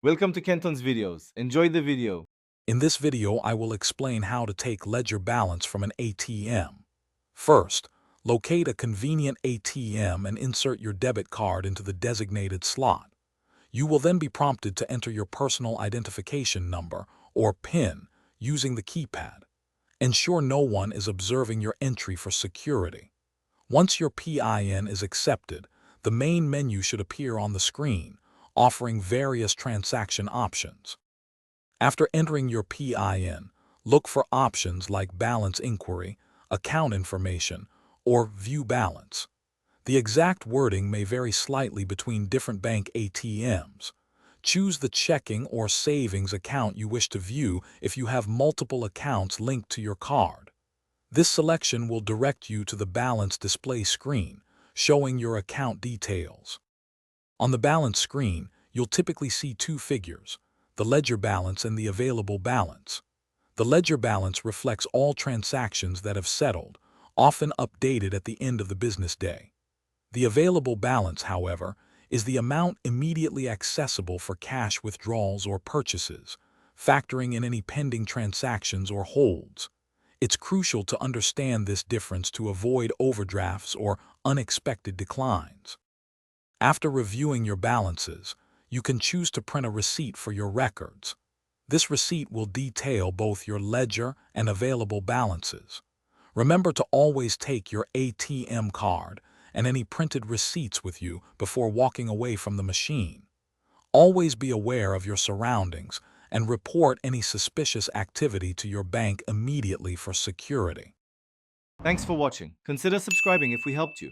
Welcome to Kenton's videos. Enjoy the video. In this video, I will explain how to take ledger balance from an ATM. First, locate a convenient ATM and insert your debit card into the designated slot. You will then be prompted to enter your personal identification number, or PIN, using the keypad. Ensure no one is observing your entry for security. Once your PIN is accepted, the main menu should appear on the screen, offering various transaction options. After entering your PIN, look for options like Balance Inquiry, Account Information, or View Balance. The exact wording may vary slightly between different bank ATMs. Choose the checking or savings account you wish to view if you have multiple accounts linked to your card. This selection will direct you to the balance display screen, showing your account details. On the balance screen, you'll typically see two figures: the ledger balance and the available balance. The ledger balance reflects all transactions that have settled, often updated at the end of the business day. The available balance, however, is the amount immediately accessible for cash withdrawals or purchases, factoring in any pending transactions or holds. It's crucial to understand this difference to avoid overdrafts or unexpected declines. After reviewing your balances, you can choose to print a receipt for your records. This receipt will detail both your ledger and available balances. Remember to always take your ATM card and any printed receipts with you before walking away from the machine. Always be aware of your surroundings and report any suspicious activity to your bank immediately for security. Thanks for watching. Consider subscribing if we helped you.